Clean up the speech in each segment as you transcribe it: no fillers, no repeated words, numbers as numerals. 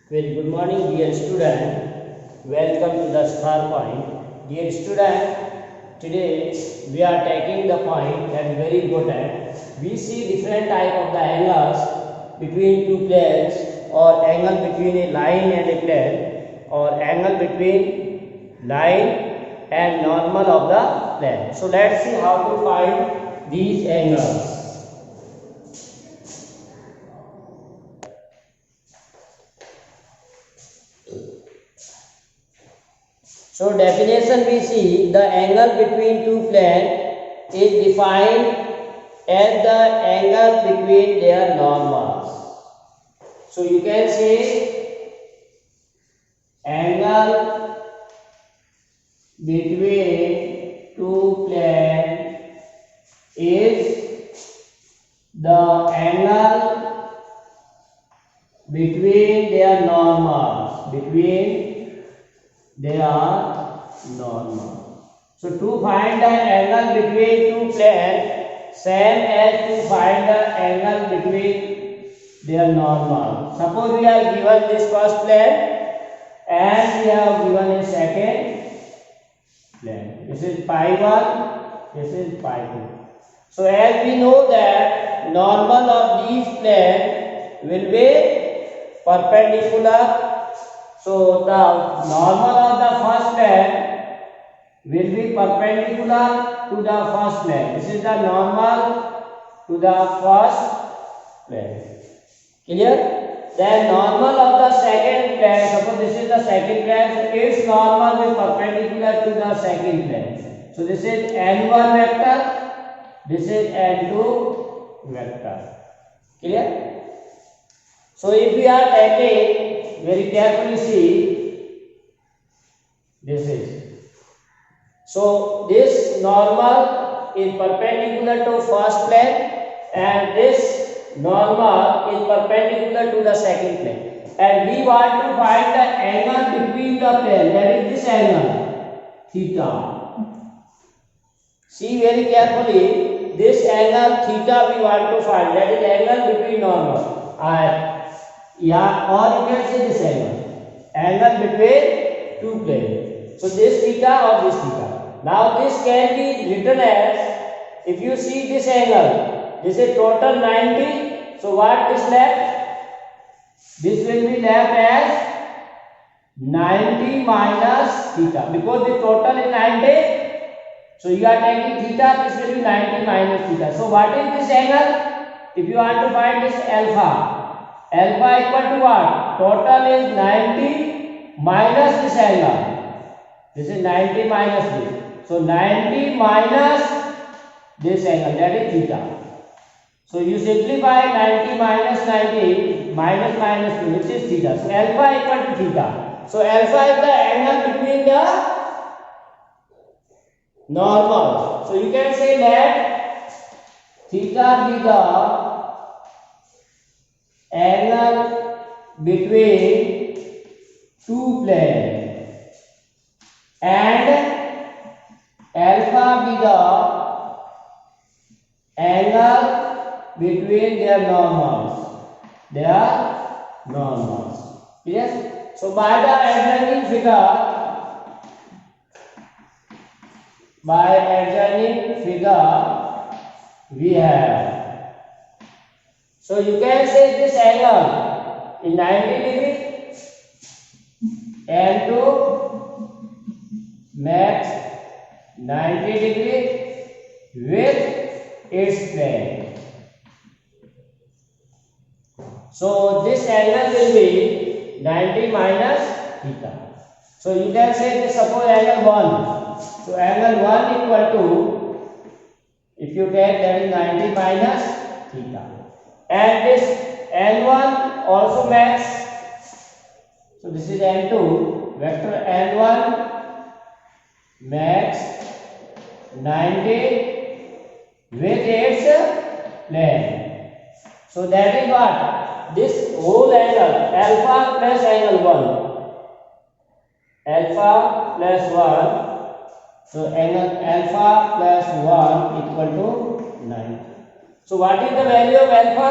Very good morning, dear student. Welcome to the star point. Dear student, today we are taking the point that is very important. We see different type of the angles between two planes, or angle between a line and a plane, or angle between line and normal of the plane. So let's see how to find these angles. So definition we see the angle between two planes is defined as the angle between their normals. So you can say angle between two planes is the angle between their normals. They are normal. So to find the angle between two planes, same as to find the angle between their normal. Suppose we are given this first plane and we have given a second plane. This is pi 1, this is pi 2. So as we know that normal of these planes will be perpendicular. So the normal of the first plane will be perpendicular to the first plane. This is the normal to the first plane. Clear? Then normal of the second plane, suppose this is the second plane, so its normal will be perpendicular to the second plane. So this is n1 vector, this is n2 vector. Clear? So if we are taking, very carefully see, this is, so this normal is perpendicular to first plane and this normal is perpendicular to the second plane, and we want to find the angle between the plane, that is this angle theta. See very carefully, this angle theta we want to find, that is angle between normal, and yeah, or you can say this angle between two planes. So this theta or this theta. Now this can be written as, if you see this angle, this is total 90. So what is left? This will be left as 90 minus theta, because the total is 90. So you are taking theta, this will be 90 minus theta. So what is this angle? If you want to find this alpha. Alpha equal to what? Total is 90 minus this angle. This is 90 minus this. So 90 minus this angle, that is theta. So you simplify 90 minus 90 minus 2, which is theta. So alpha equal to theta. So alpha is the angle between the normals. So you can say that theta be the angle between two planes and alpha be the angle between their normals. Yes. So by the adjoining figure, we have. So you can say this angle is 90 degree and to max 90 degree with its plane. So this angle will be 90 minus theta. So you can say this, suppose angle 1. So angle 1 equal to, if you take, that is 90 minus theta. And this n1 also max. So this is n2, vector n1 max 90 with its plane. So that is what? This whole angle, alpha plus angle 1. Alpha plus 1. So angle alpha plus 1 equal to 90. So what is the value of alpha?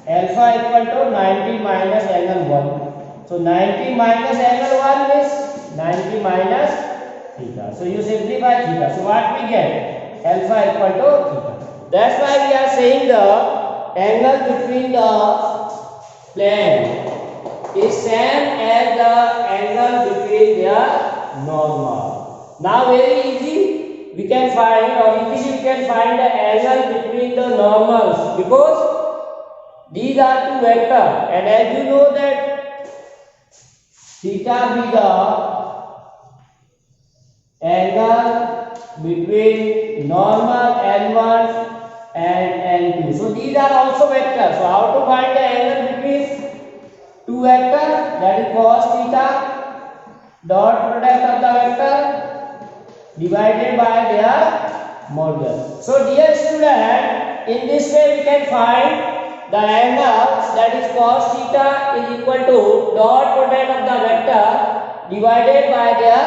Alpha equal to 90 minus angle 1. So 90 minus angle 1 is 90 minus theta. So you simplify theta. So what we get? Alpha equal to theta. That's why we are saying the angle between the plane is same as the angle between their normal. Now very easy we can find, or easily we can find the angle between the normals, because these are two vectors, and as you know that theta be the angle between normal n1 and n2. So these are also vectors. So how to find the angle between two vectors? That is cos theta, dot product of the vector divided by their modulus. So dear student, in this way we can find the angle, that is cos theta is equal to dot product of the vector divided by their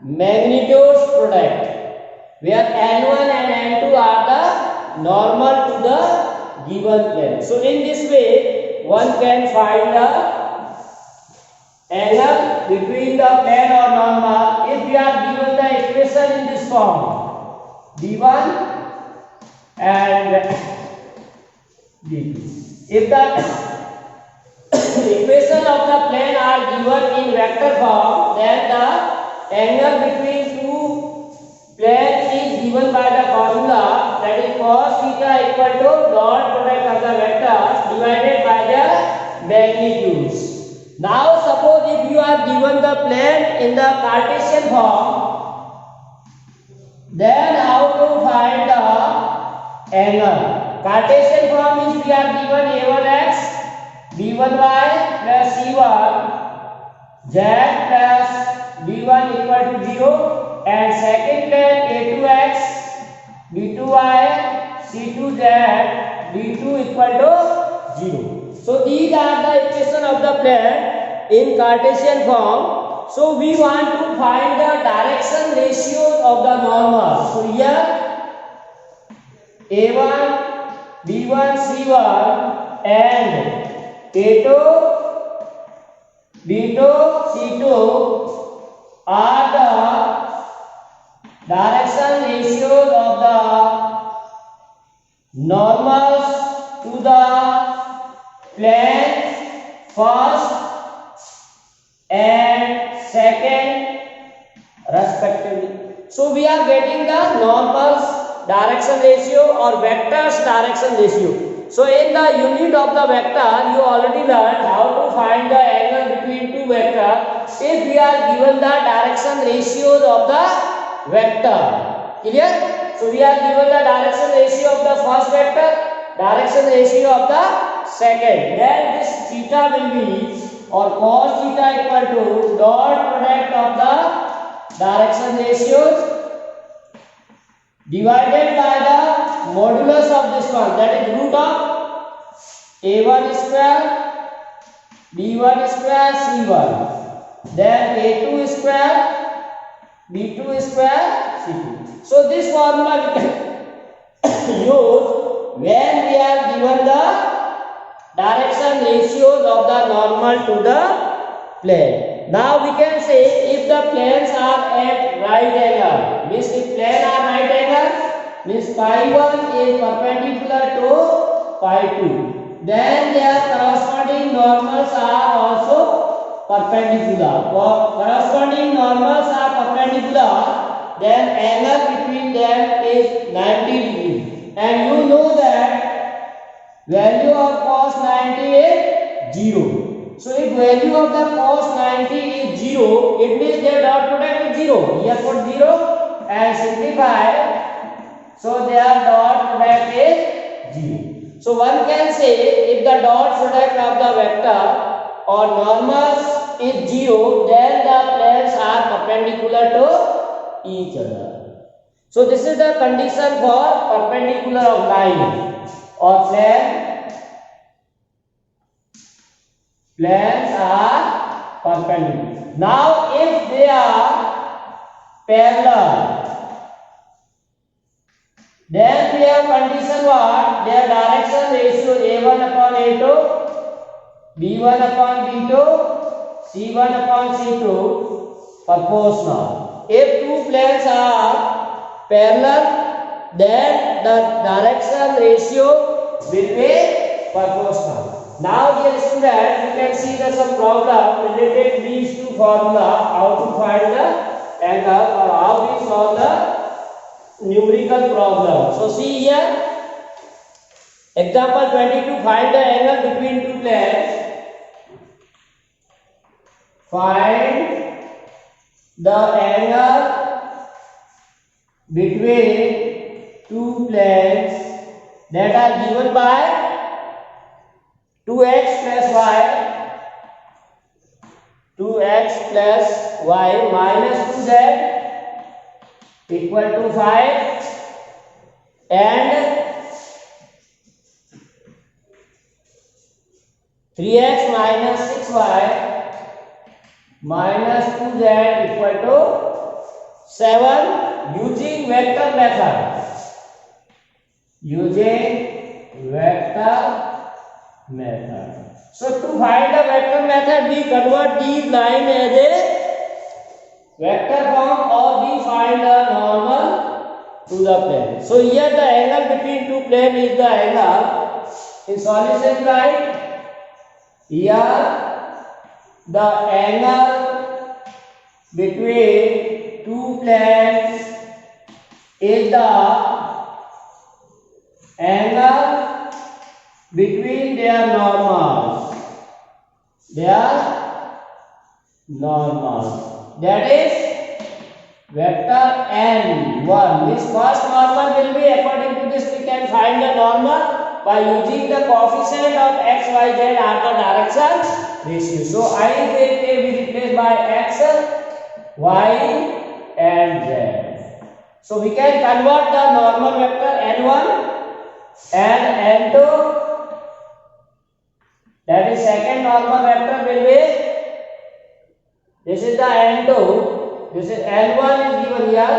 magnitude product, where n1 and n2 are the normal to the given plane. So in this way one can find the angle between the plane or normal if we are given the equation in this form, d1 and d2. If the equation of the plane are given in vector form, then the angle between two planes is given by the formula, that is cos theta equal to dot product of the vectors divided by the magnitudes. Now suppose if you are given the plane in the Cartesian form, then how to find the angle? Cartesian form means we are given a1x, b1y plus c1 z plus b1 equal to 0, and second plane a2x, b2y, c2z, b2 equal to 0. So these are the equation of the plane in Cartesian form. So we want to find the direction ratios of the normal. So here a1, b1, c1 and a2, b2, c2 are the direction ratios of the normals to the plane first and second respectively. So we are getting the normals direction ratio or vectors direction ratio. So in the unit of the vector you already learned how to find the angle between two vectors if we are given the direction ratios of the vector. Clear? So we are given the direction ratio of the first vector, direction ratio of the second. Then this theta will be, or cos theta equal to dot product of the direction ratios divided by the modulus of this one, that is root of a1 square, b1 square, c1, then a2 square, b2 square, c2. So this formula we can use when we are given the direction ratios of the normal to the plane. Now we can say if the planes are at right angle, means if plane are right angle, means phi 1 is perpendicular to phi 2, then their corresponding normals are also perpendicular. Corresponding normals are perpendicular, then angle between them is 90 degree, and you know that value of cos 90 is 0. So if value of the cos 90 is 0, it means their dot product is 0. Here put 0 and simplify. So their dot product is 0. So one can say if the dot product of the vector or normals is 0, then the planes are perpendicular to each other. So this is the condition for perpendicular of line or plane. Planes are perpendicular. Now if they are parallel, then we have condition what? Their direction ratio a1 upon a2 B1 upon B2, C1 upon C2 proportional. If two planes are parallel, then the direction ratio will be proportional. Now dear students, you can see the some problem related these two formula, how to find the angle or how we solve the numerical problem. So see here, example 22, find the angle between two planes. Find the angle between two planes that are given by 2x plus y, 2x plus y minus 2z equal to 5 and 3x minus 6y minus 2z equal to 7 using vector method. Using vector method. So to find the vector method, we convert these line as a vector form or we find the normal to the plane. So here the angle between two planes is the angle in solution line. Here the angle between two planes is the angle between their normals. That is vector n1. This first normal will be, according to this we can find the normal by using the coefficient of x, y, z are the direction ratio. So I will be replaced by x, y and z. So we can convert the normal vector n1 and n2. That is second normal vector will be, this is the n2, this is n1 is given here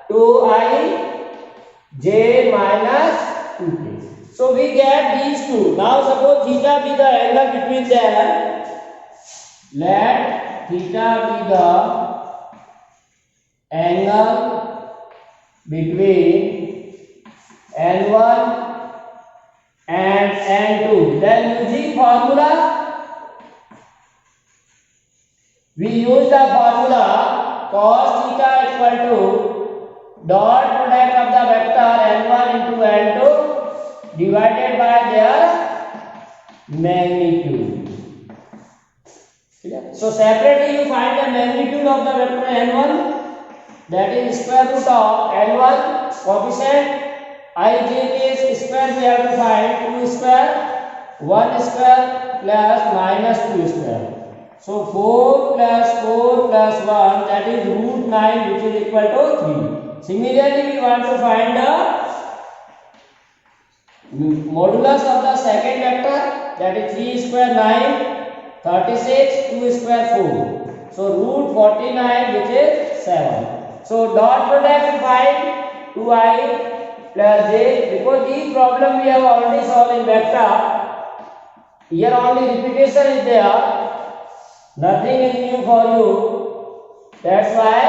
2i j minus 2k. So we get these two. Now suppose theta be the angle between them. Let theta be the angle between n1 and n2. Then using formula, we use the formula cos theta equal to dot product of the vector n1 into n2 divided by their magnitude. So separately you find the magnitude of the vector n1, that is square root of n1 coefficient I j is square, we have to find 2 square, 1 square plus minus 2 square. So 4 plus 4 plus 1, that is root 9, which is equal to 3. Similarly, we want to find the modulus of the second vector, that is 3 square 9, 36, 2 square 4. So root 49, which is 7. So dot product we find 2i plus j. Because these problem we have already solved in vector, here only repetition is there, nothing is new for you. That's why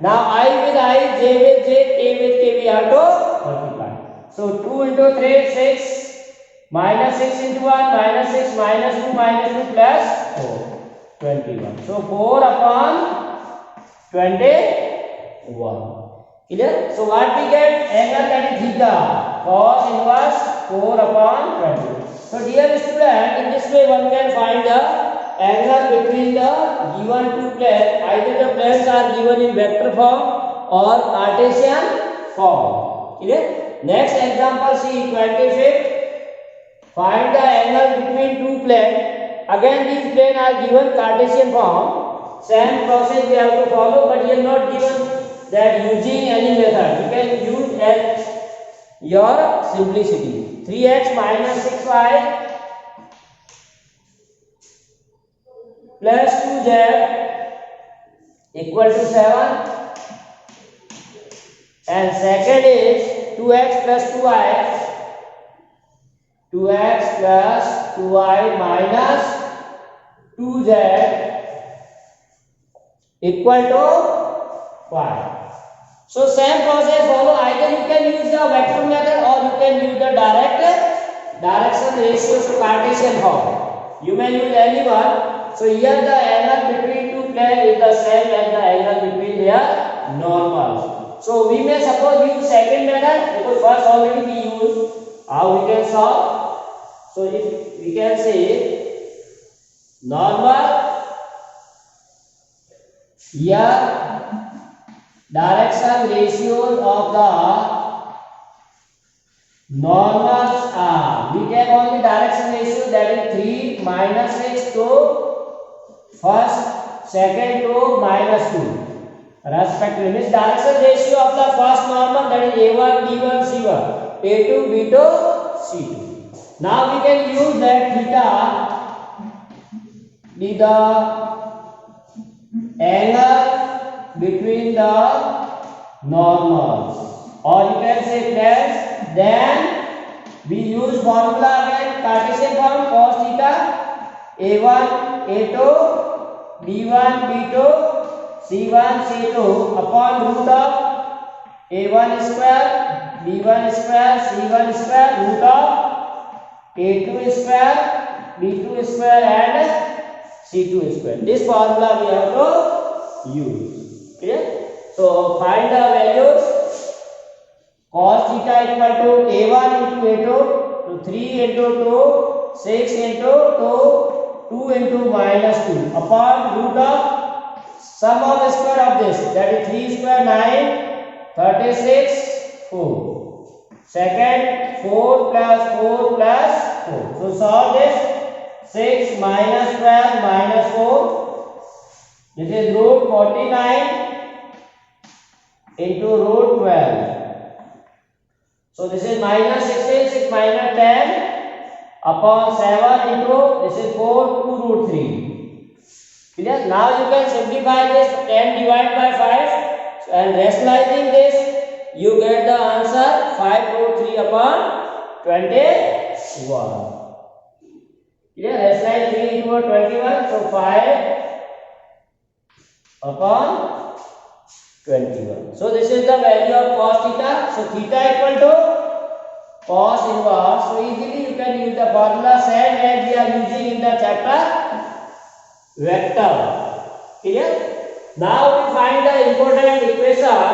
now I with I, j with j, k with k we have to multiply. So 2 into 3 6, minus 6 into 1 minus 6 minus 2 minus 2 plus 4, 21. So 4 upon 21. Clear? So what we get? Angle that is theta, cos inverse 4 upon 20. So dear student, in this way one can find the angle between the given two planes. Either the planes are given in vector form or Cartesian form. Clear? Next example, see 25th. Find the angle between two planes. Again these planes are given Cartesian form. Same process we have to follow, but here not given that using any method. You can use as your simplicity. 3x minus 6y plus 2z equal to 7. And second is 2x plus 2y. 2x plus 2y minus 2z equal to 5. So same process follow. Either you can use the vector method or you can use the direction ratio, so Cartesian form. You may use any one. So here the angle between two planes is the same as the angle between their normals. So we may suppose use second method because first already we used. How we can solve? So if we can say normal, here direction ratios of the normals are, we take only direction ratio, that is 3 minus 6 to first, second to minus 2 respectively. Means direction ratio of the first normal, that is A1, B1, C1, A2, B2, C2. Now we can use that theta be the angle between the normals, or you can say plus. Then we use formula again, Cartesian form, cos theta A1 A2 B1 B2 C1 C2 upon root of A1 square B1 square C1 square root of A2 square B2 square and C2 square. This formula we have to use. Clear? So find the values. Cos theta equal to A1 into A2, to 3 into 2, 6 into 2, 2 into minus 2 upon root of sum of the square of this, that is 3 square 9, 36, 4. Second 4 plus 4 plus 4. So solve this. 6 minus 12 minus 4. This is root 49 into root 12. So this is minus 16, 6 minus 10 upon 7 into, this is 4 to root 3. Clear? Now you can simplify this, 10 divided by 5 and rationalizing this, you get the answer 5 root 3 upon 21. Clear? Rationalize 3 into 21, so 5 upon 21. So this is the value of cos theta. So theta equal to cos inverse. So easily you can use the formula same as we are using in the chapter vector. Clear? Now we find the important equation.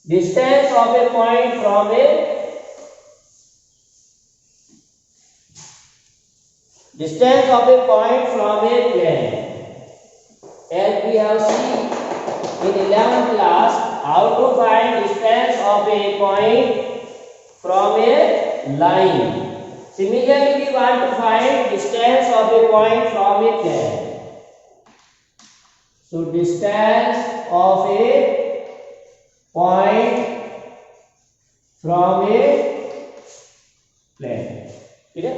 Distance of a point from a plane. As we have seen in 11th class, how to find distance of a point from a line. Similarly, we want to find distance of a point from a plane. So distance of a point from a plane. Clear?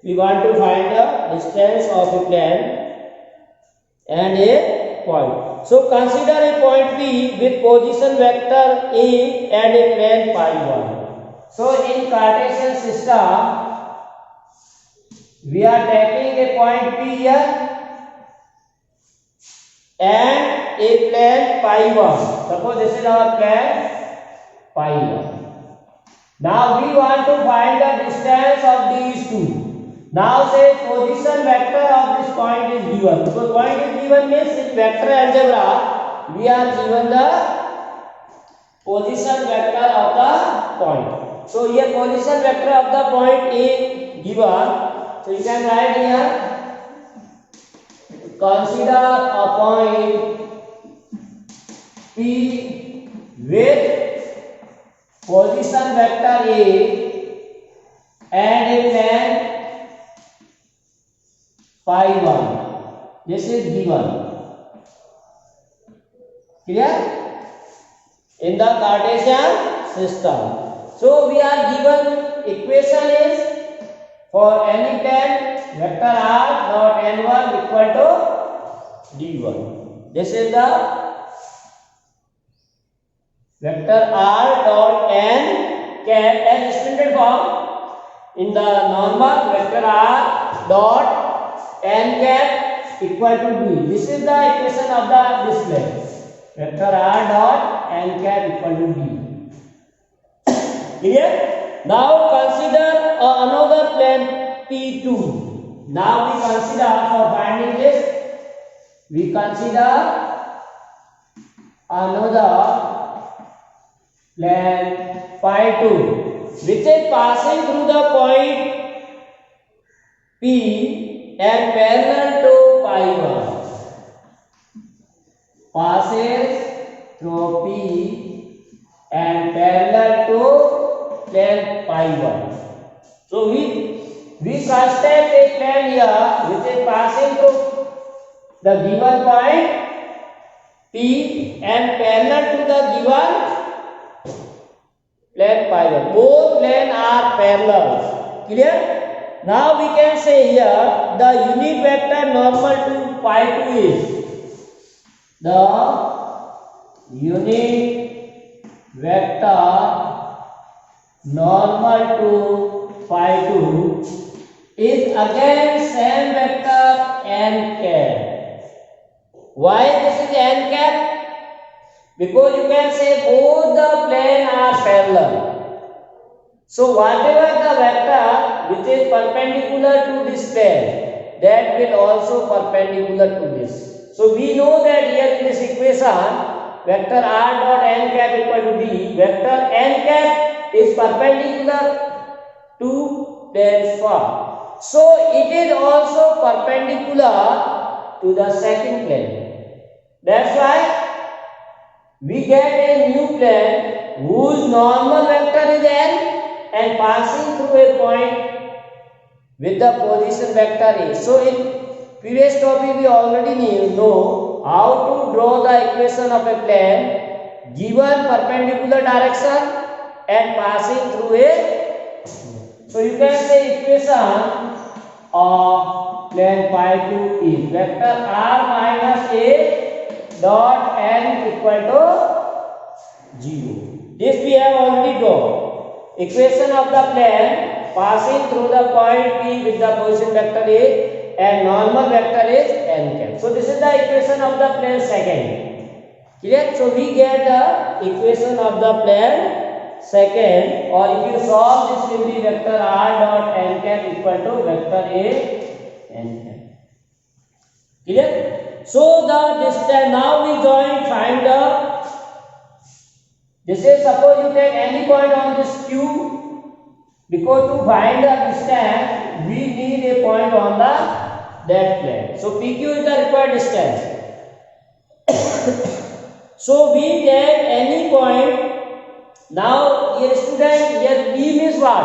We want to find the distance of a plane and a point. So consider a point P with position vector A and a plane pi 1. So in Cartesian system, we are taking a point P here and a plane pi 1. Suppose this is our plane pi 1. Now we want to find the distance of these two. Now say position vector of this point is given. Because point is given means in vector algebra we are given the position vector of the point. So here position vector of the point is given. So you can write here, consider a point P with position vector A and a plane pi 1. This is given. Clear? In the Cartesian system. So we are given equation is for any plane vector r dot n1 equal to d1. This is the vector r dot n cap as standard form. in the normal, vector r dot n cap equal to d. This is the equation of the display. Vector r dot n cap equal to d. Clear? Now consider another plane P2. Now we consider, for finding this, we consider another plane phi 2 which is passing through the point P and parallel to pi 1. Passes through P and parallel to plane pi 1. So we construct a plane here which is passing through the given point P and parallel to the given plane pi 1. Both planes are parallel. Clear? Now we can say here the unit vector normal to pi 2 is the unit vector normal to phi 2 is again same vector n cap. Why this is n cap? Because you can say both the plane are parallel. So whatever the vector which is perpendicular to this plane, that will also perpendicular to this. So we know that here in this equation, vector r dot n cap equal to d, vector n cap is perpendicular to plane phi. So it is also perpendicular to the second plane. That's why we get a new plane whose normal vector is n and passing through a point with the position vector a. So in previous topic we already know how to draw the equation of a plane given perpendicular direction and passing through a. So you can say equation of plane pi 2 is vector r minus a dot n equal to 0. This we have already drawn. Equation of the plane passing through the point P with the position vector a and normal vector is n cap. So this is the equation of the plane second. Clear? So we get the equation of the plane second, or if you solve this will be vector r dot n cap equal to vector a n cap. Clear? So the distance, now we find the, this is, suppose you take any point on this Q, because to find the distance we need a point on the that plane. So PQ is the required distance. So we take any point. Now here student, here D means what?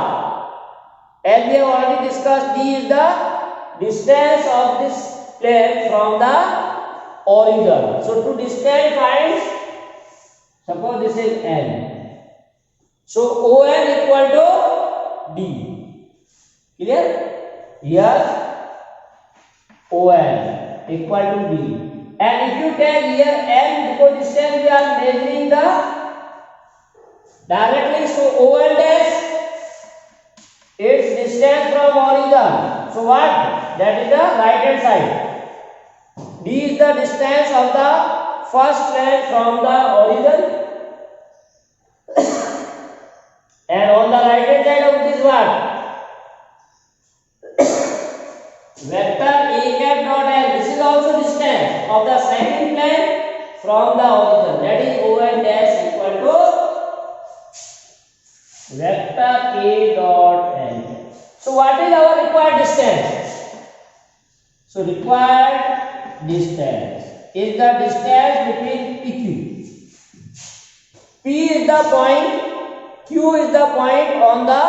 As we have already discussed, D is the distance of this plane from the origin. So to distance find, suppose this is N. So ON equal to D. Clear? Here ON equal to D. And if you take here N, because distance we are measuring the directly, so ON dash its distance from origin. So what? That is the right hand side. D is the distance of the first plane from the origin. And on the right hand side of this what? Vector a cap dot n. This is also distance of the second plane from the origin. That is ON dash equal to vector a dot n. So what is our required distance? So required distance is the distance between PQ. P is the point, Q is the point on the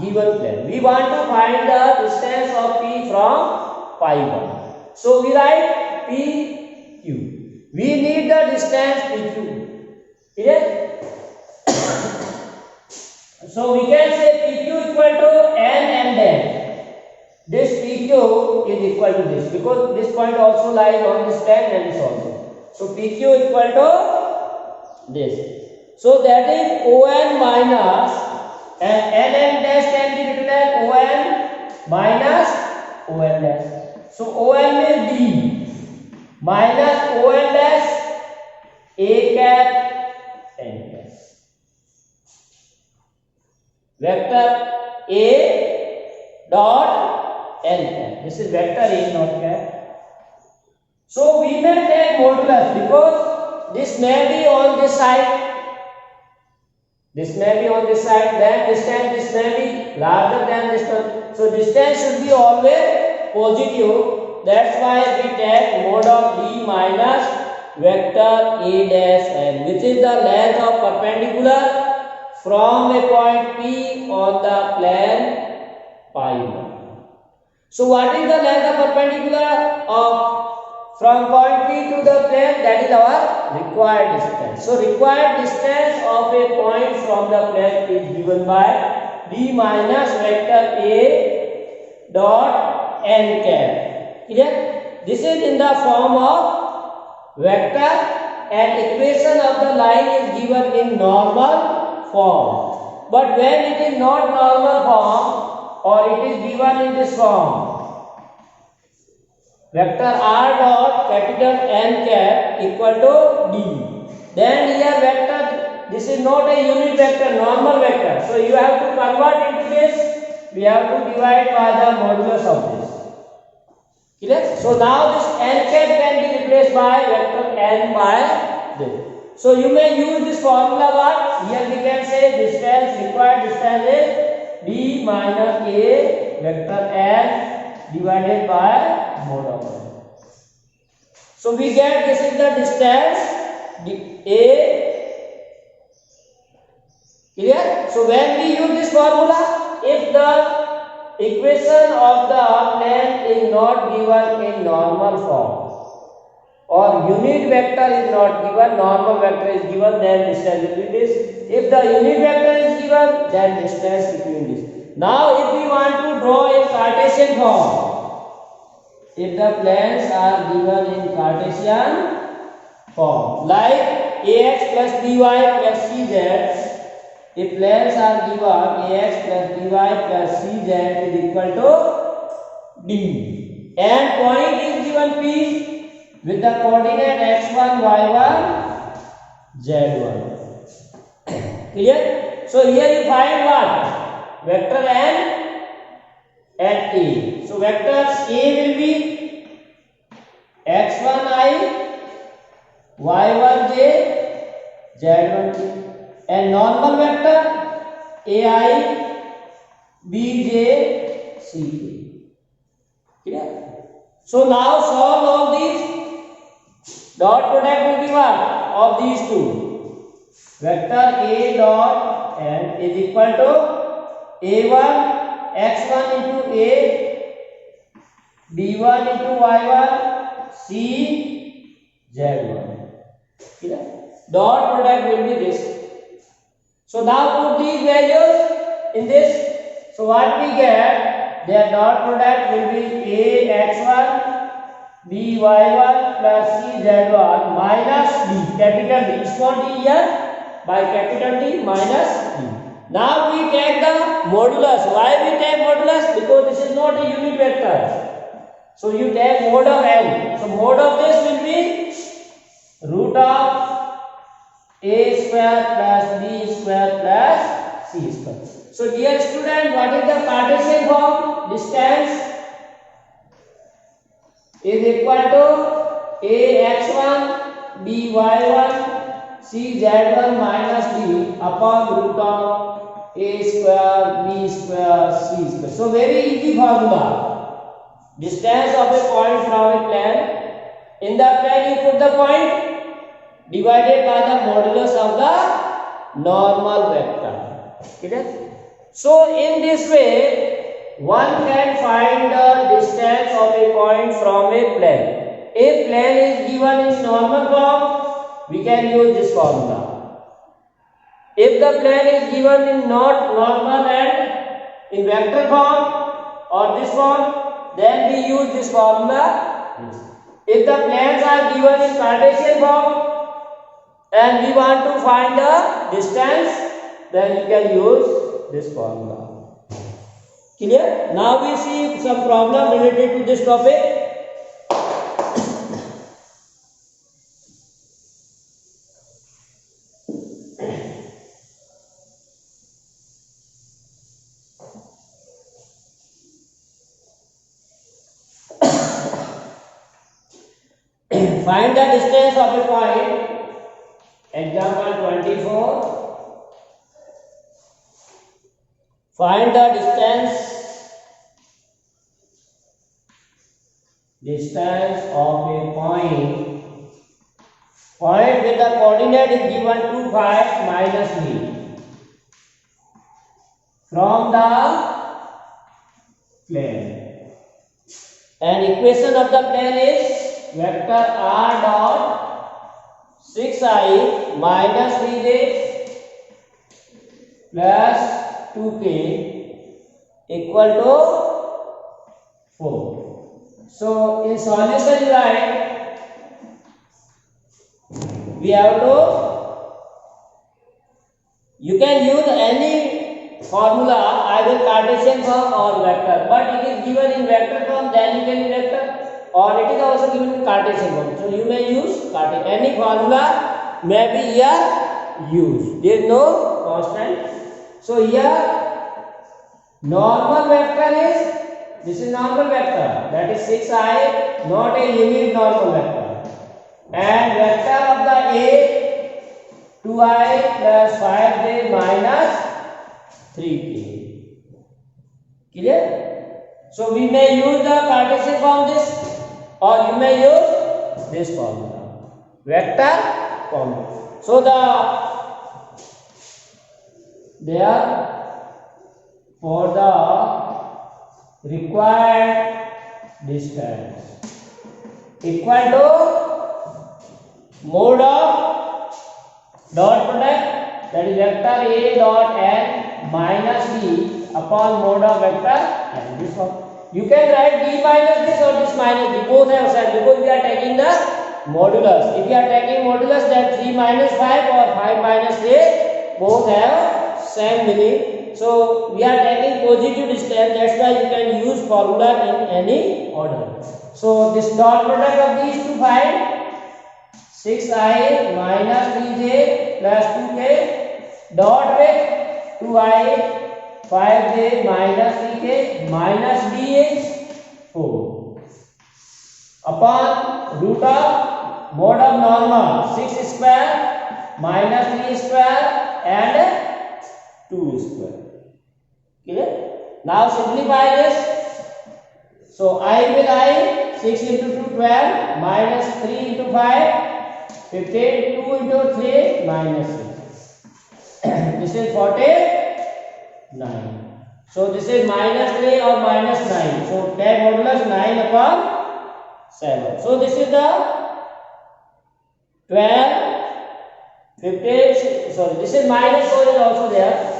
given plane. We want to find the distance of P from pi 1. So we write PQ. We need the distance PQ. Clear? So we can say PQ equal to n and then this PQ is equal to this, because this point also lies on this plane and this also. So PQ equal to this. So that is ON minus and Ln dash can be written as On minus On dash. So On is D minus On dash A cap N cap. Vector A dot N cap. This is vector A dot cap. So we may take modulus because this may be on this side. This may be on this side, then distance this may be larger than this one. So distance should be always positive. That's why we take mod of D minus vector A dash N, which is the length of perpendicular from a point P on the plane pi 1. So what is the length of perpendicular of from point P to the plane? That is our required distance. So required distance of a point from the plane is given by D minus vector A dot N cap. Clear? This is in the form of vector, and equation of the line is given in normal form. But when it is not normal form, or it is given in this form, vector R dot capital N cap equal to D. Then here vector, this is not a unit vector, normal vector. So you have to convert into this. We have to divide by the modulus of this. Clear? So now this N cap can be replaced by vector N by this. So you may use this formula what? Here we can say distance, required distance is D minus A vector N divided by mod of N. So we get this is the distance A. Clear? So when we use this formula, if the equation of the plane is not given in normal form, or unit vector is not given, normal vector is given, then distance will be this. If the unit vector is given, then distance between this. Now if we want to draw a Cartesian form, if the planes are given in Cartesian form, like ax plus by plus cz, if planes are given ax plus by plus cz is equal to d, and point is given P with the coordinate x1, y1, z1. Clear? So here you find what? Vector n at A. So vectors A will be x1i, y1j, z1k, and normal vector ai, bj, ck. Clear? So now solve all these. Dot product will be what? Of these two. Vector A dot N is equal to A1 x1 into A, B1 into Y1, C, Z1. Clear? Dot product will be this. So now put these values in this. So what we get? Their dot product will be A x1 B y1 plus C z1 minus D, capital D, small d here by capital D minus D. Now we take the modulus. Why we take modulus? Because this is not a unit vector. So you take mod of N. So mod of this will be root of A square plus B square plus C square. So dear student, what is the Cartesian form? Distance is equal to ax1 by1 cz1 minus d upon root of a square b square c square. So very easy formula. Distance of a point from a plane. In the plane you put the point divided by the modulus of the normal vector. Clear? So in this way one can find the distance of a point from a plane. If plane is given in normal form, we can use this formula. If the plane is given in not normal and in vector form or this form, then we use this formula. If the planes are given in Cartesian form and we want to find the distance, then we can use this formula. Clear? Now we see some problem related to this topic. Find the distance of a point. Example 24. Find the distance of a point with the coordinate is given 2, 5 minus b from the plane. And equation of the plane is vector r dot 6i minus 3j plus 2k equal to 4. So in solution you write, we have to, you can use any formula either Cartesian form or vector, but it is given in vector form, then you can use vector, or it is also given in Cartesian form. So you may use Cartesian. Any formula may be here used. There is no constant. So here normal vector is, this is normal vector, that is 6i, not a unit normal vector. And vector of the A 2i plus 5j minus 3k. Clear? So we may use the Cartesian form this, or you may use this formula, vector formula. So for the required distance equal to mode of dot product, that is vector A dot n minus b upon mode of vector n. This one you can write b minus this or this minus b, both have sign, because we are taking the modulus. If we are taking modulus, then 3 minus 5 or 5 minus 8 both have same meaning. So we are taking positive distance, that's why you can use formula in any order. So this dot product of these two find 6i minus 3j plus 2k dot with 2i 5j minus 3k minus b is 4 upon root of mode of normal 6 square minus 3 square and 2 square. Clear? Now simplify this. So I with I, 6 into 2 12 minus 3 into 5 15, 2 into 3 minus 6. This is 49. So this is minus 3 or minus 9. So take modulus 9 upon 7. So this is the 12, 15, sorry, this is minus 4 is also there.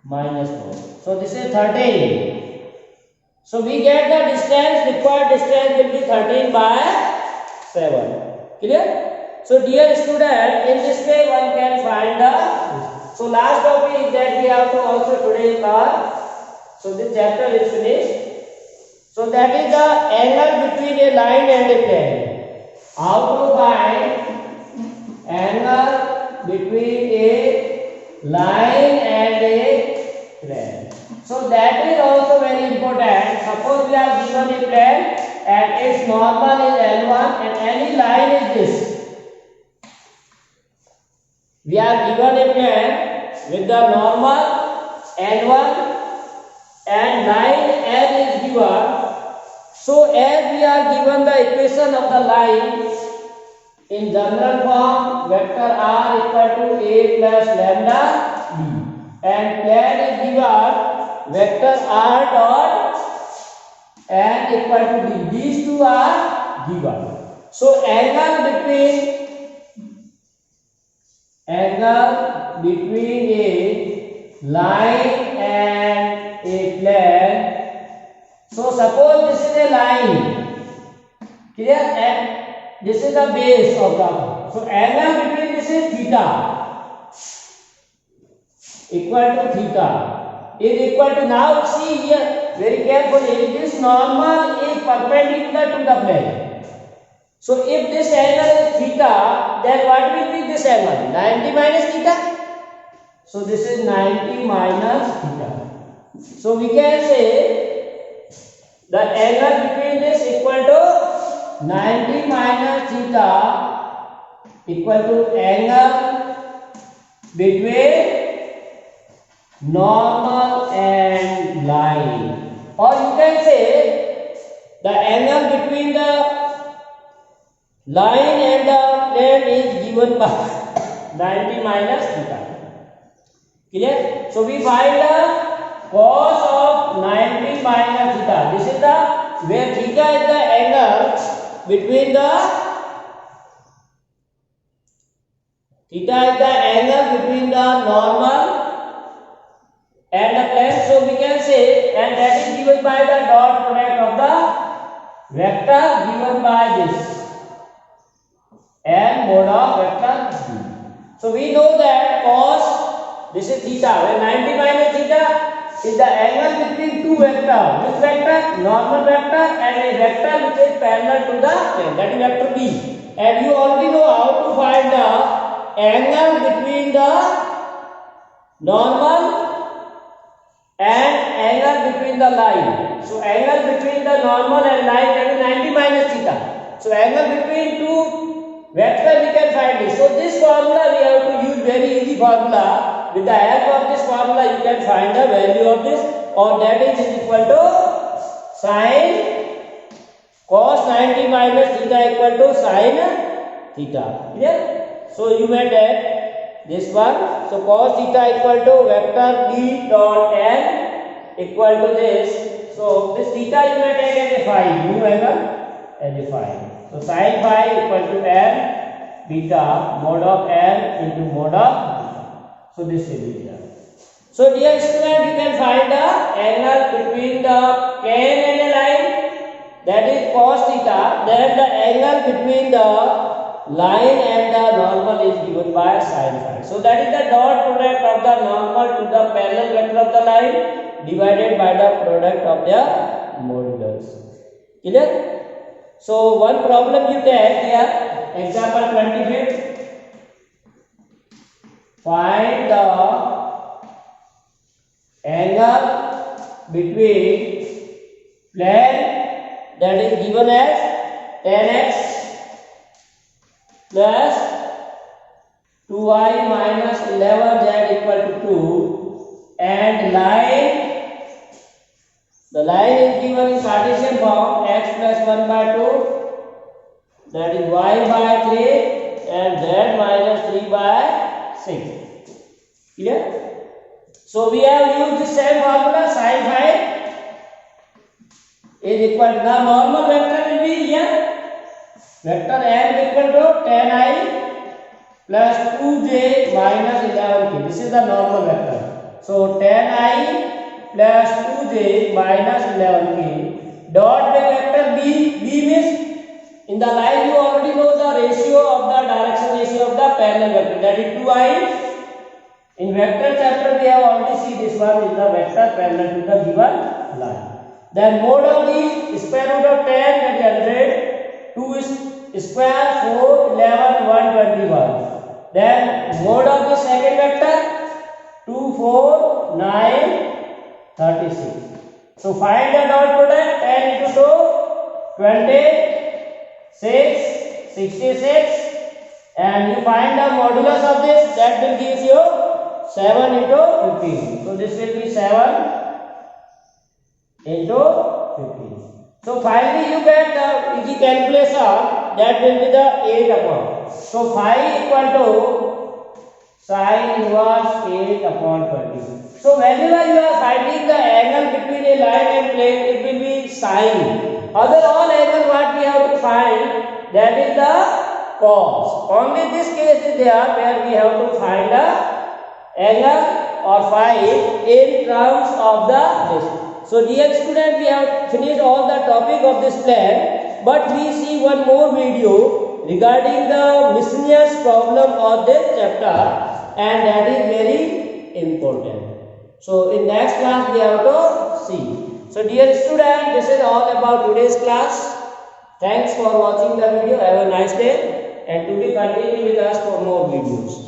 Minus 4. So this is 13. So we get the distance, required distance will be 13 by 7. Clear? So dear student, in this way one can find the. So last topic is that we have to also today cover. So this chapter is finished. So that is the angle between a line and a plane. How to find angle between a line and a plane. So that is also very important. Suppose we are given a plane and its normal is L1 and any line is this. We are given a plane with the normal L1 and line L is given. So as we are given the equation of the line in general form, vector r equal to a plus lambda b, and plane is given vector r dot n equal to b. These two are given. So angle between a line and a plane. So suppose this is a line, clear, and this is the base of the. So angle between this is theta. equal to theta is equal to, now see here very carefully, this normal is perpendicular to the plane. So if this angle is theta, then what will be this angle? 90 minus theta. So this is 90 minus theta. So we can say the angle between this equal to 90 minus theta equal to angle between normal and line, or you can say the angle between the line and the plane is given by 90 minus theta. Clear? So we find the cos of 90 minus theta. This is the where theta is the angle between the normal and the plane. So we can say, and that is given by the dot product of the vector given by this and mode of vector b. So we know that cos, this is theta, where 90 minus theta is the angle between two vectors. This vector, normal vector, and a vector which is parallel to the plane, that is vector b. And you already know how to find the angle between the normal and angle between the line. So angle between the normal and line, that is 90 minus theta. So angle between two vectors we can find this. So this formula we have to use, very easy formula. With the help of this formula you can find the value of this, or that is equal to sin cos 90 minus theta equal to sin theta. Clear? So you may take this one. So cos theta equal to vector b dot n equal to this. So this theta you may take as a phi, new angle as a phi. So sin phi equal to n beta mod of n into mod of beta. So this is beta. So dear student, you can find the angle between the plane and a line, that is cos theta. Then the angle between the line and the normal is given by sin phi. So that is the dot product of the normal to the parallel vector of the line divided by the product of their modulus. Clear? So one problem you take here, example 25. Find the angle between plane, that is given as 10x plus 2y minus 11z equal to 2, and line, the line is given in Cartesian form, x plus 1 by 2, that is y by 3 and z minus 3 by 6. Clear? So we have used the same formula, sin phi is equal to, the normal vector will be here, vector n equal to 10i plus 2j minus 11k. This is the normal vector. So 10i plus 2j minus 11k dot the vector b. B means in the line you already know the ratio of the direction ratio of the parallel vector, that is 2i. In vector chapter we have already seen this one is the vector parallel to the given line. Then mode of the square root of 10, that is 100, 2 is square 4, 11, 121. Then mode of the second vector 2, 4, 9, 36. So find the dot product, 10 into 2, 26, 66, and you find the modulus of this, that will give you 7 into 15. So this will be 7 into 15. So finally you get the easy calculation, that will be the 8 upon. So phi equal to sin inverse 8 upon 20. So whenever you are finding the angle between a line and plane, it will be sin. Other all angle what we have to find, that is the cos. Only this case is there where we have to find the angle or phi in terms of the this. So dear student, we have finished all the topic of this plane, but we see one more video regarding the miscellaneous problem of this chapter, and that is very important. So in next class we have to see. So dear student, this is all about today's class. Thanks for watching the video. Have a nice day and to be continue with us for more videos.